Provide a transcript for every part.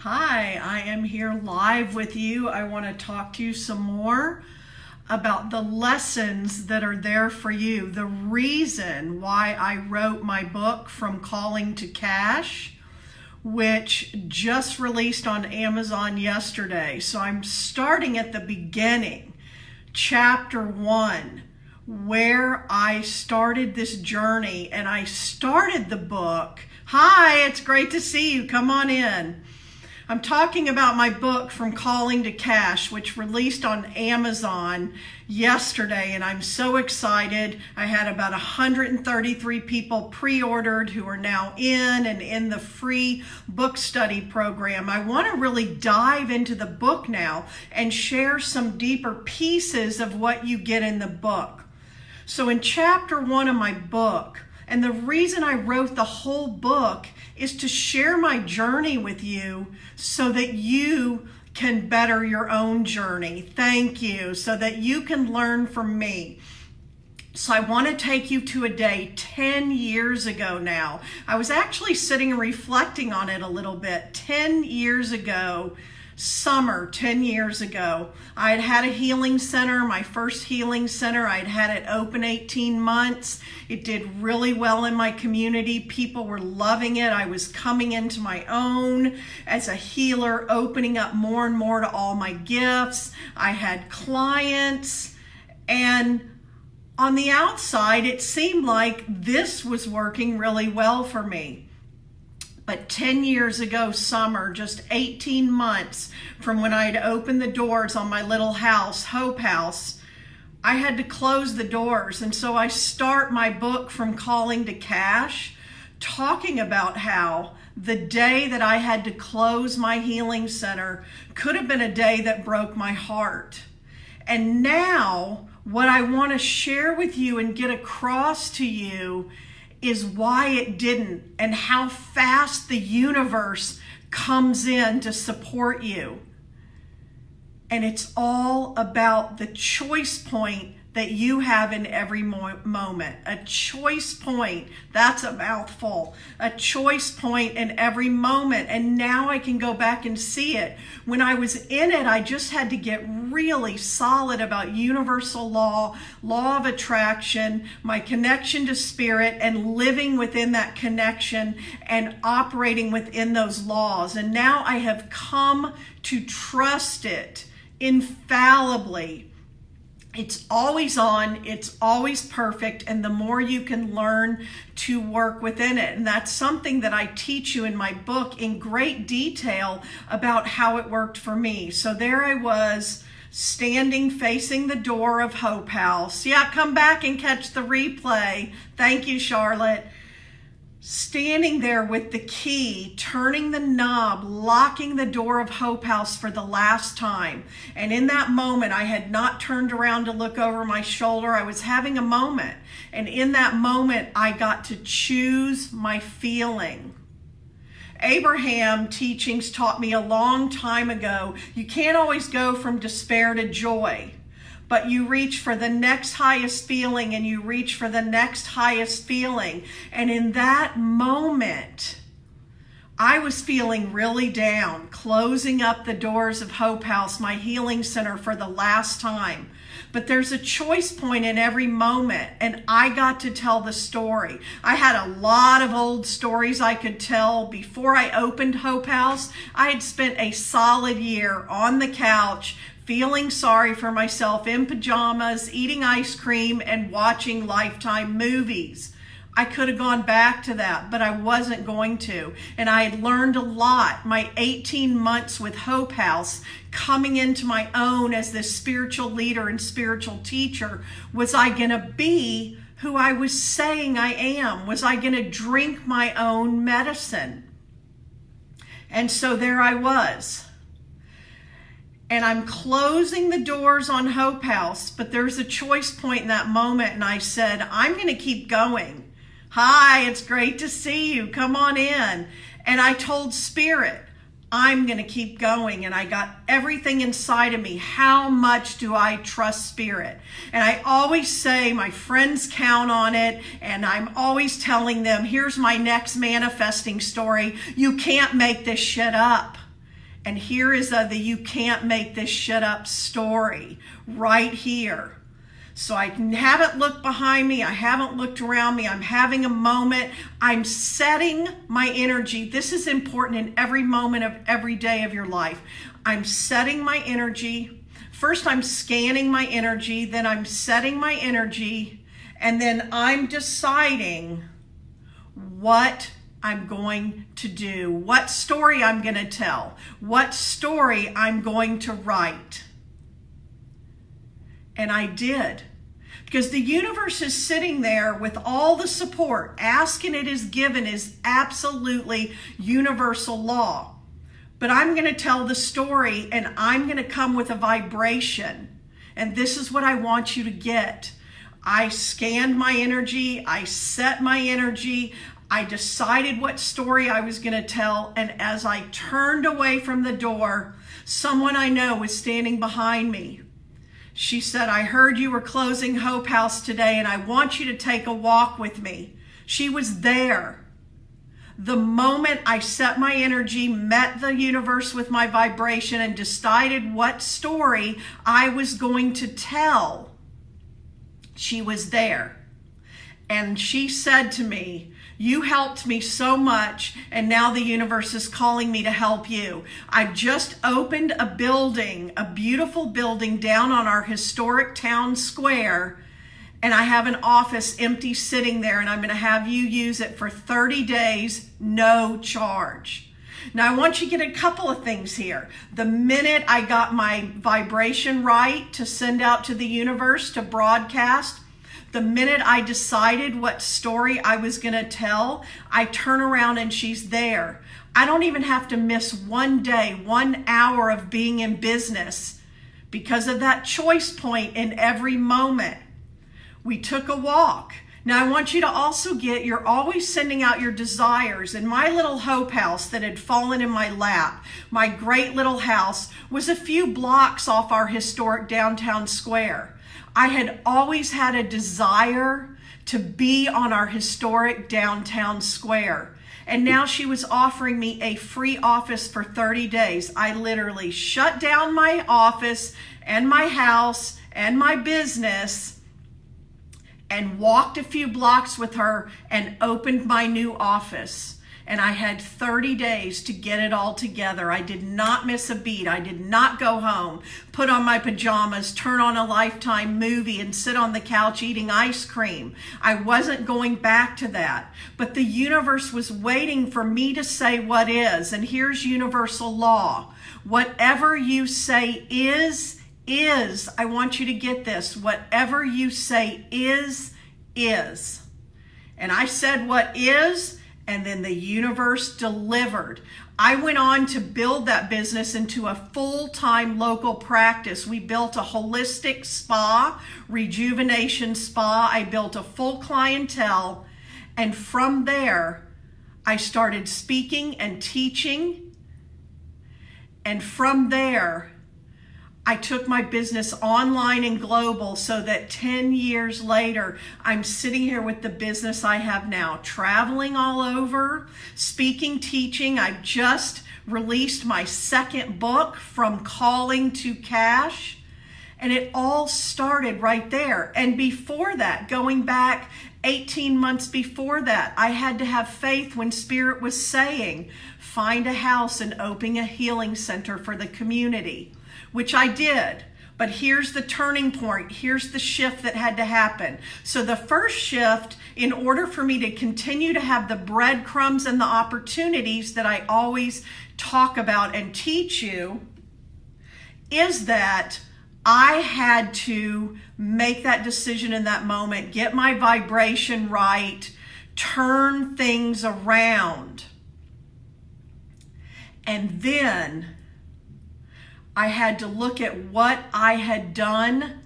Hi, I am here live with you. I want to talk to you some more about the lessons that are there for you. The reason why I wrote my book, From Calling to Cash, which just released on Amazon yesterday. So I'm starting at the beginning, chapter 1, where I started this journey. And I started the book. Hi, it's great to see you. Come on in. I'm talking about my book, From Calling to Cash, which released on Amazon yesterday, and I'm so excited. I had about 133 people pre-ordered who are now in the free book study program. I want to really dive into the book now and share some deeper pieces of what you get in the book. So in chapter 1 of my book, and the reason I wrote the whole book is to share my journey with you so that you can better your own journey. Thank you. So that you can learn from me. So I want to take you to a day 10 years ago now. I was actually sitting and reflecting on it a little bit. 10 years ago, summer 10 years ago, I had a healing center, my first healing center. I'd had it open 18 months. It did really well in my community. People were loving it. I was coming into my own as a healer, opening up more and more to all my gifts. I had clients, and on the outside, it seemed like this was working really well for me. But 10 years ago, summer, just 18 months from when I'd opened the doors on my little house, Hope House, I had to close the doors. And so I start my book, From Calling to Cash, talking about how the day that I had to close my healing center could have been a day that broke my heart. And now, what I want to share with you and get across to you is why it didn't and how fast the universe comes in to support you. And it's all about the choice point that you have in every moment. A choice point, that's a mouthful. A choice point in every moment. And now I can go back and see it. When I was in it, I just had to get really solid about universal law, law of attraction, my connection to spirit, and living within that connection and operating within those laws. And now I have come to trust it infallibly. It's always on, it's always perfect, and the more you can learn to work within it. And that's something that I teach you in my book in great detail about how it worked for me. So there I was, standing facing the door of Hope House. Yeah, come back and catch the replay. Thank you, Charlotte. Standing there with the key, turning the knob, locking the door of Hope House for the last time. And in that moment, I had not turned around to look over my shoulder. I was having a moment. And in that moment, I got to choose my feeling. Abraham teachings taught me a long time ago, you can't always go from despair to joy. But you reach for the next highest feeling and you reach for the next highest feeling. And in that moment, I was feeling really down, closing up the doors of Hope House, my healing center, for the last time. But there's a choice point in every moment, and I got to tell the story. I had a lot of old stories I could tell. Before I opened Hope House, I had spent a solid year on the couch, feeling sorry for myself, in pajamas, eating ice cream, and watching Lifetime movies. I could have gone back to that, but I wasn't going to. And I had learned a lot. My 18 months with Hope House, coming into my own as this spiritual leader and spiritual teacher, was I going to be who I was saying I am? Was I going to drink my own medicine? And so there I was. And I'm closing the doors on Hope House, but there's a choice point in that moment, and I said, I'm going to keep going. Hi, it's great to see you. Come on in. And I told Spirit, I'm going to keep going. And I got everything inside of me. How much do I trust Spirit? And I always say my friends count on it. And I'm always telling them, here's my next manifesting story. You can't make this shit up. And here is the you can't make this shit up story right here. So I haven't looked behind me. I haven't looked around me. I'm having a moment. I'm setting my energy. This is important in every moment of every day of your life. I'm setting my energy. First, I'm scanning my energy. Then I'm setting my energy. And then I'm deciding what I'm going to do, what story I'm going to tell, what story I'm going to write. And I did. Because the universe is sitting there with all the support. Ask and it is given is absolutely universal law. But I'm going to tell the story and I'm going to come with a vibration. And this is what I want you to get. I scanned my energy. I set my energy. I decided what story I was going to tell. And as I turned away from the door, someone I know was standing behind me. She said, I heard you were closing Hope House today and I want you to take a walk with me. She was there. The moment I set my energy, met the universe with my vibration and decided what story I was going to tell, she was there. And she said to me, you helped me so much, and now the universe is calling me to help you. I've just opened a building, a beautiful building down on our historic town square, and I have an office empty sitting there, and I'm going to have you use it for 30 days, no charge. Now, I want you to get a couple of things here. The minute I got my vibration right to send out to the universe to broadcast, the minute I decided what story I was going to tell, I turn around and she's there. I don't even have to miss one day, 1 hour of being in business because of that choice point in every moment. We took a walk. Now I want you to also get, you're always sending out your desires. And my little Hope House that had fallen in my lap, my great little house, was a few blocks off our historic downtown square. I had always had a desire to be on our historic downtown square. And now she was offering me a free office for 30 days. I literally shut down my office and my house and my business and walked a few blocks with her and opened my new office. And I had 30 days to get it all together. I did not miss a beat. I did not go home, put on my pajamas, turn on a Lifetime movie, and sit on the couch eating ice cream. I wasn't going back to that. But the universe was waiting for me to say what is. And here's universal law. Whatever you say is. I want you to get this. Whatever you say is. And I said what is. And then the universe delivered. I went on to build that business into a full-time local practice. We built a holistic spa, rejuvenation spa. I built a full clientele. And from there, I started speaking and teaching. And from there, I took my business online and global so that 10 years later, I'm sitting here with the business I have now, traveling all over, speaking, teaching. I've just released my second book, From Calling to Cash, and it all started right there. And before that, going back 18 months before that, I had to have faith when Spirit was saying, find a house and open a healing center for the community. Which I did. But here's the turning point. Here's the shift that had to happen. So the first shift, in order for me to continue to have the breadcrumbs and the opportunities that I always talk about and teach you, is that I had to make that decision in that moment, get my vibration right, turn things around. And then I had to look at what I had done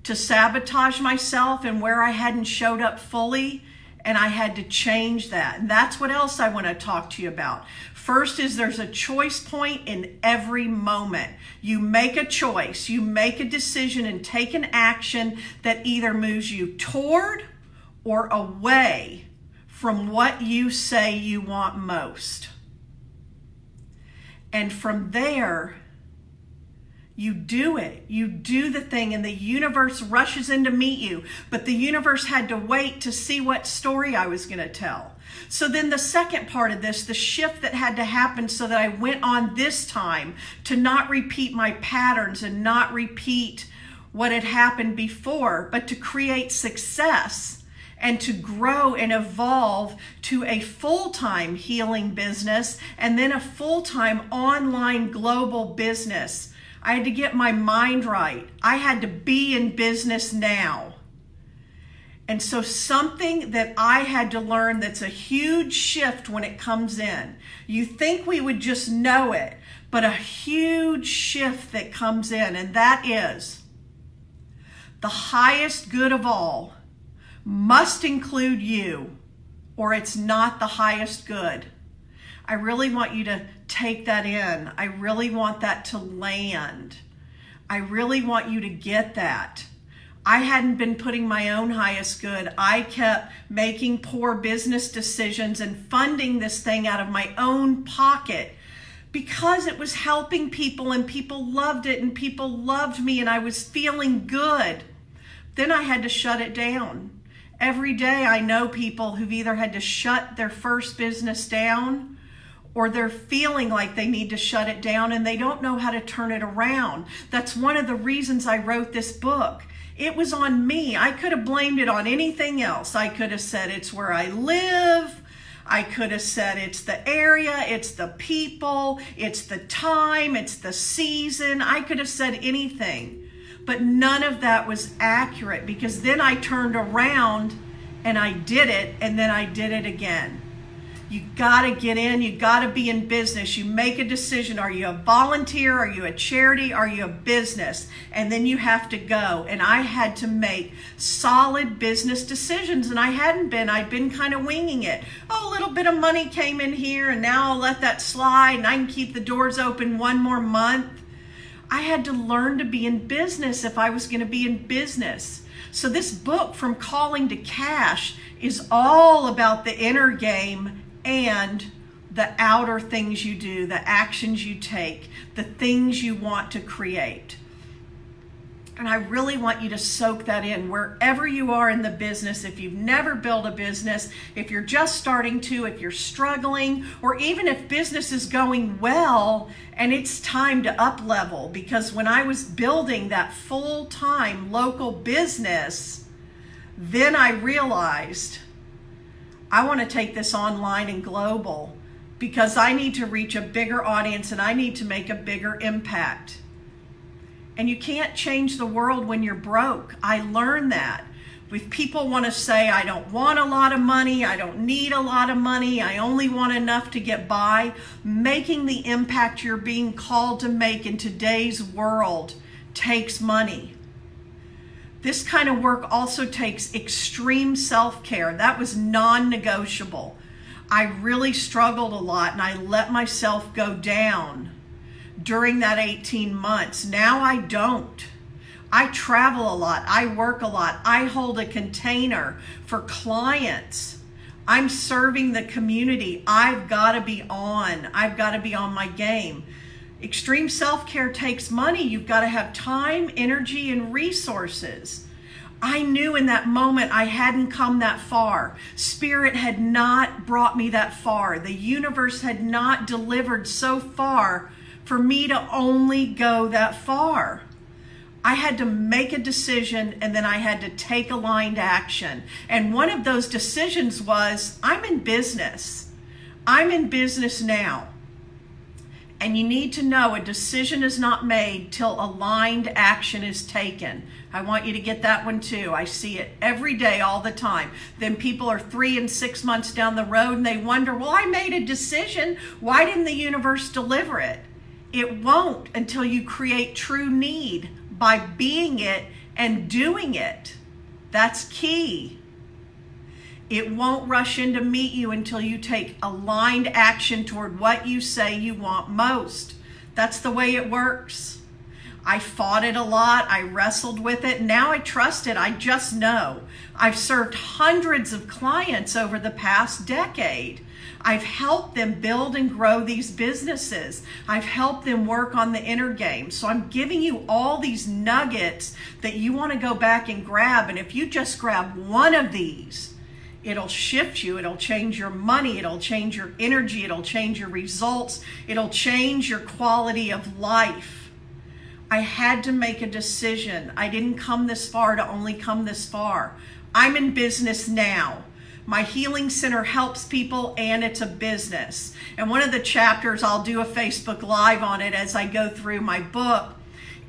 to sabotage myself and where I hadn't showed up fully, and I had to change that. And that's what else I want to talk to you about. First is there's a choice point in every moment. You make a choice, you make a decision and take an action that either moves you toward or away from what you say you want most. And from there, you do it. You do the thing, and the universe rushes in to meet you. But the universe had to wait to see what story I was going to tell. So then the second part of this, the shift that had to happen so that I went on this time to not repeat my patterns and not repeat what had happened before, but to create success and to grow and evolve to a full-time healing business and then a full-time online global business. I had to get my mind right. I had to be in business now. And so something that I had to learn that's a huge shift when it comes in. You think we would just know it, but a huge shift that comes in, and that is the highest good of all must include you, or it's not the highest good. I really want you to take that in. I really want that to land. I really want you to get that. I hadn't been putting my own highest good. I kept making poor business decisions and funding this thing out of my own pocket because it was helping people and people loved it and people loved me and I was feeling good. Then I had to shut it down. Every day I know people who've either had to shut their first business down or they're feeling like they need to shut it down and they don't know how to turn it around. That's one of the reasons I wrote this book. It was on me. I could have blamed it on anything else. I could have said it's where I live. I could have said it's the area, it's the people, it's the time, it's the season. I could have said anything. But none of that was accurate because then I turned around and I did it and then I did it again. You gotta get in, you gotta be in business. You make a decision. Are you a volunteer? Are you a charity? Are you a business? And then you have to go. And I had to make solid business decisions and I hadn't been. I'd been kind of winging it. Oh, a little bit of money came in here and now I'll let that slide and I can keep the doors open one more month. I had to learn to be in business if I was gonna be in business. So this book, From Calling to Cash, is all about the inner game and the outer things you do, the actions you take, the things you want to create. And I really want you to soak that in wherever you are in the business. If you've never built a business, if you're just starting to, if you're struggling, or even if business is going well and it's time to up level. Because when I was building that full-time local business, then I realized I want to take this online and global because I need to reach a bigger audience and I need to make a bigger impact. And you can't change the world when you're broke. I learned that. If people want to say, I don't want a lot of money, I don't need a lot of money, I only want enough to get by, making the impact you're being called to make in today's world takes money. This kind of work also takes extreme self-care. That was non-negotiable. I really struggled a lot and I let myself go down during that 18 months. Now I don't. I travel a lot. I work a lot. I hold a container for clients. I'm serving the community. I've got to be on. I've got to be on my game. Extreme self-care takes money. You've got to have time, energy, and resources. I knew in that moment I hadn't come that far. Spirit had not brought me that far. The universe had not delivered so far for me to only go that far. I had to make a decision and then I had to take aligned action. And one of those decisions was, I'm in business. I'm in business now. And you need to know a decision is not made till aligned action is taken. I want you to get that one too. I see it every day, all the time. Then people are 3 and 6 months down the road and they wonder, well, I made a decision. Why didn't the universe deliver it? It won't until you create true need by being it and doing it. That's key. It won't rush in to meet you until you take aligned action toward what you say you want most. That's the way it works. I fought it a lot. I wrestled with it. Now I trust it. I just know. I've served hundreds of clients over the past decade. I've helped them build and grow these businesses. I've helped them work on the inner game. So I'm giving you all these nuggets that you want to go back and grab. And if you just grab one of these, it'll shift you. It'll change your money. It'll change your energy. It'll change your results. It'll change your quality of life. I had to make a decision. I didn't come this far to only come this far. I'm in business now. My healing center helps people, and it's a business. And one of the chapters, I'll do a Facebook Live on it as I go through my book,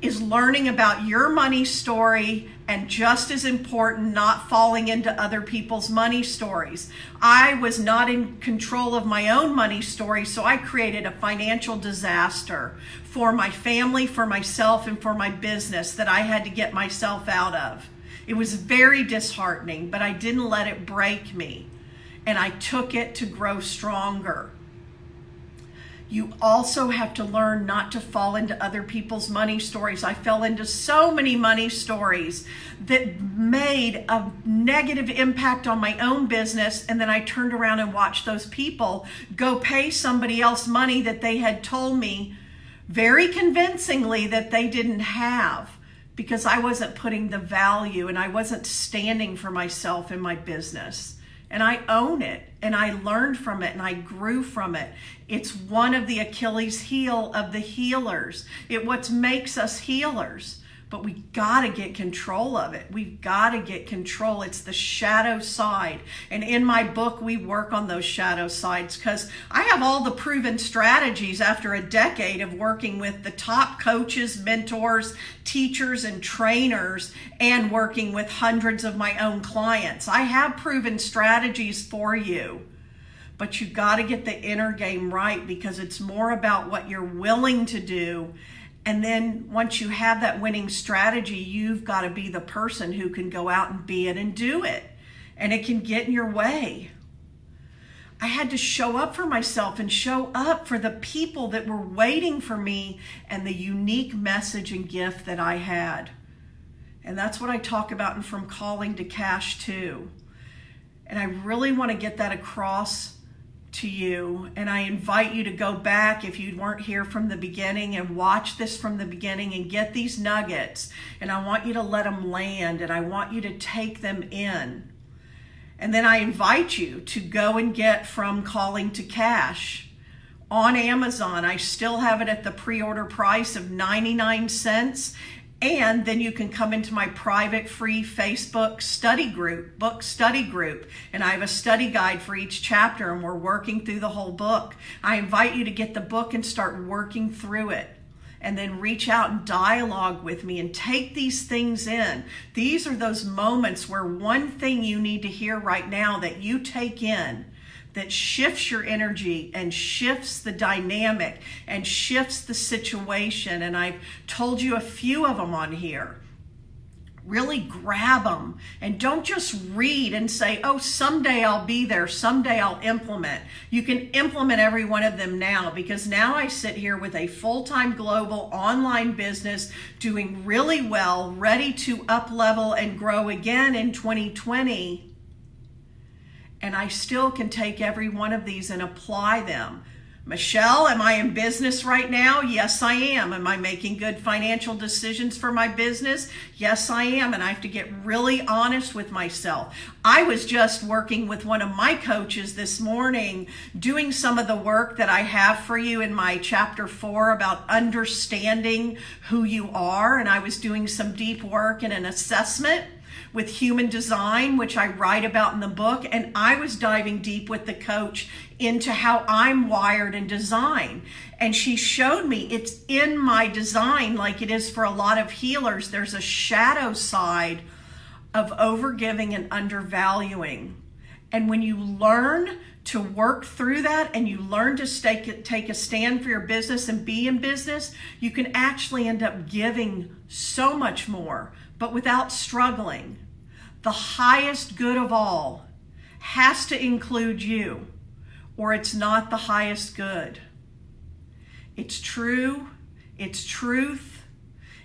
is learning about your money story, and just as important, not falling into other people's money stories. I was not in control of my own money story, so I created a financial disaster for my family, for myself, and for my business that I had to get myself out of. It was very disheartening, but I didn't let it break me, and I took it to grow stronger. You also have to learn not to fall into other people's money stories. I fell into so many money stories that made a negative impact on my own business, and then I turned around and watched those people go pay somebody else money that they had told me very convincingly that they didn't have, because I wasn't putting the value and I wasn't standing for myself in my business. And I own it, and I learned from it, and I grew from it. It's one of the Achilles heel of the healers. It what makes us healers. But we got to get control of it. We've got to get control. It's the shadow side. And in my book, we work on those shadow sides, because I have all the proven strategies after a decade of working with the top coaches, mentors, teachers, and trainers, and working with hundreds of my own clients. I have proven strategies for you. But you got to get the inner game right, because it's more about what you're willing to do. And then once you have that winning strategy, you've got to be the person who can go out and be it and do it. And it can get in your way. I had to show up for myself and show up for the people that were waiting for me and the unique message and gift that I had. And that's what I talk about in From Calling to Cash too. And I really want to get that across to you, and I invite you to go back if you weren't here from the beginning and watch this from the beginning and get these nuggets, and I want you to let them land, and I want you to take them in. And then I invite you to go and get From Calling to Cash on Amazon. I still have it at the pre-order price of 99 cents. And then you can come into my private free Facebook study group, book study group. And I have a study guide for each chapter, and we're working through the whole book. I invite you to get the book and start working through it. And then reach out and dialogue with me and take these things in. These are those moments where one thing you need to hear right now that you take in, that shifts your energy and shifts the dynamic and shifts the situation. And I've told you a few of them on here. Really grab them, and don't just read and say, oh, someday I'll be there, someday I'll implement. You can implement every one of them now, because now I sit here with a full-time global online business doing really well, ready to up level and grow again in 2020. And I still can take every one of these and apply them. Michelle, am I in business right now? Yes, I am. Am I making good financial decisions for my business? Yes, I am. And I have to get really honest with myself. I was just working with one of my coaches this morning, doing some of the work that I have for you in my chapter 4 about understanding who you are. And I was doing some deep work in an assessment with human design, which I write about in the book. And I was diving deep with the coach into how I'm wired and design. And she showed me it's in my design, like it is for a lot of healers. There's a shadow side of overgiving and undervaluing. And when you learn to work through that, and you learn to take a stand for your business and be in business, you can actually end up giving so much more, but without struggling. The highest good of all has to include you, or it's not the highest good. It's true, it's truth,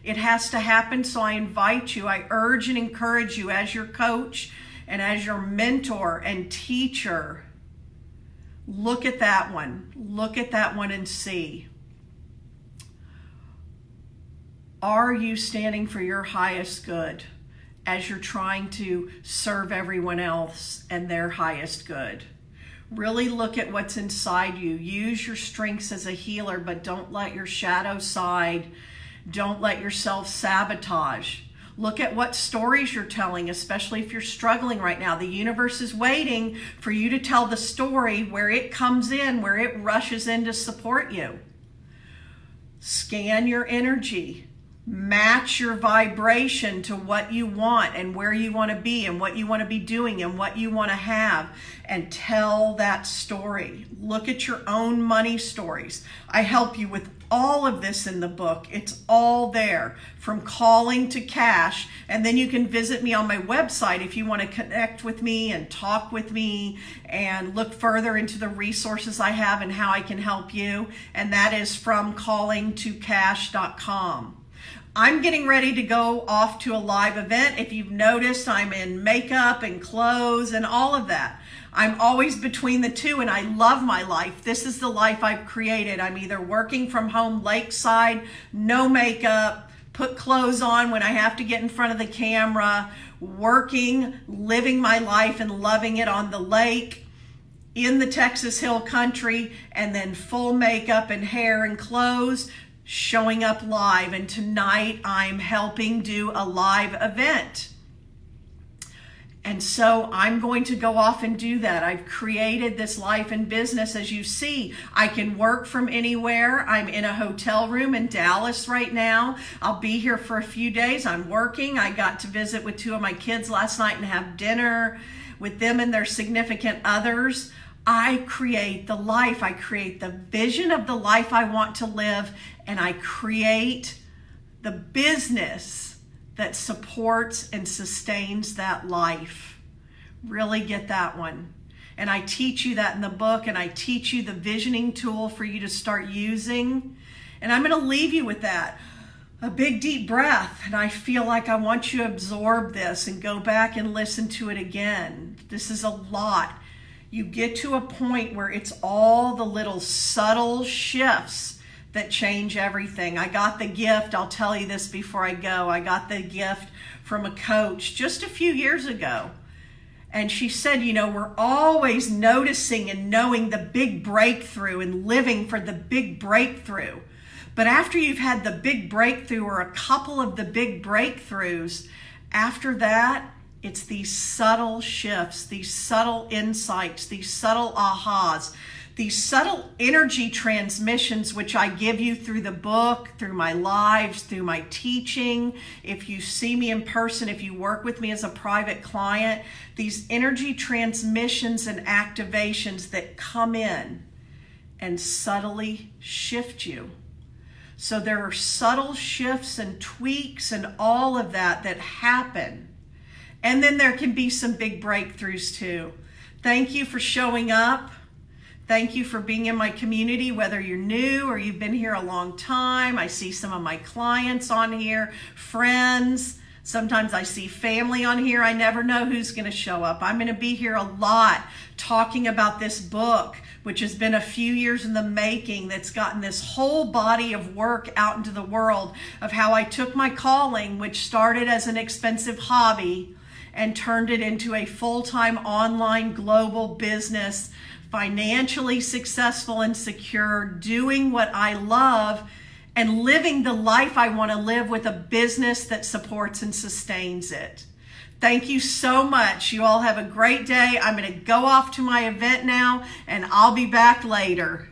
it has to happen. So I invite you, I urge and encourage you as your coach and as your mentor and teacher, Look at that one. Look at that one and see. Are you standing for your highest good as you're trying to serve everyone else and their highest good? Really look at what's inside you. Use your strengths as a healer, but don't let your shadow side, don't let yourself sabotage. Look at what stories you're telling, especially if you're struggling right now. The universe is waiting for you to tell the story where it comes in, where it rushes in to support you. Scan your energy. Match your vibration to what you want and where you want to be and what you want to be doing and what you want to have, and tell that story. Look at your own money stories. I help you with all of this in the book. It's all there, from calling to cash. And then you can visit me on my website if you want to connect with me and talk with me and look further into the resources I have and how I can help you. And that is fromcallingtocash.com. I'm getting ready to go off to a live event. If you've noticed, I'm in makeup and clothes and all of that. I'm always between the two, and I love my life. This is the life I've created. I'm either working from home lakeside, no makeup, put clothes on when I have to get in front of the camera, working, living my life and loving it on the lake, in the Texas Hill Country, and then full makeup and hair and clothes, showing up live. And tonight I'm helping do a live event. And so I'm going to go off and do that. I've created this life and business. As you see, I can work from anywhere. I'm in a hotel room in Dallas right now. I'll be here for a few days. I'm working. I got to visit with 2 of my kids last night and have dinner with them and their significant others. I create the life. I create the vision of the life I want to live, and I create the business that supports and sustains that life. Really get that one. And I teach you that in the book, and I teach you the visioning tool for you to start using. And I'm going to leave you with that. A big deep breath, and I feel like I want you to absorb this and go back and listen to it again. This is a lot. You get to a point where it's all the little subtle shifts that change everything. I got the gift, I'll tell you this before I go, I got the gift from a coach just a few years ago. And she said, you know, we're always noticing and knowing the big breakthrough and living for the big breakthrough. But after you've had the big breakthrough or a couple of the big breakthroughs, after that, it's these subtle shifts, these subtle insights, these subtle ahas, these subtle energy transmissions, which I give you through the book, through my lives, through my teaching. If you see me in person, if you work with me as a private client, these energy transmissions and activations that come in and subtly shift you. So there are subtle shifts and tweaks and all of that that happen. And then there can be some big breakthroughs too. Thank you for showing up. Thank you for being in my community, whether you're new or you've been here a long time. I see some of my clients on here, friends. Sometimes I see family on here. I never know who's going to show up. I'm going to be here a lot talking about this book, which has been a few years in the making, that's gotten this whole body of work out into the world of how I took my calling, which started as an expensive hobby, and turned it into a full-time online global business, financially successful and secure, doing what I love and living the life I want to live with a business that supports and sustains it. Thank you so much. You all have a great day. I'm going to go off to my event now, and I'll be back later.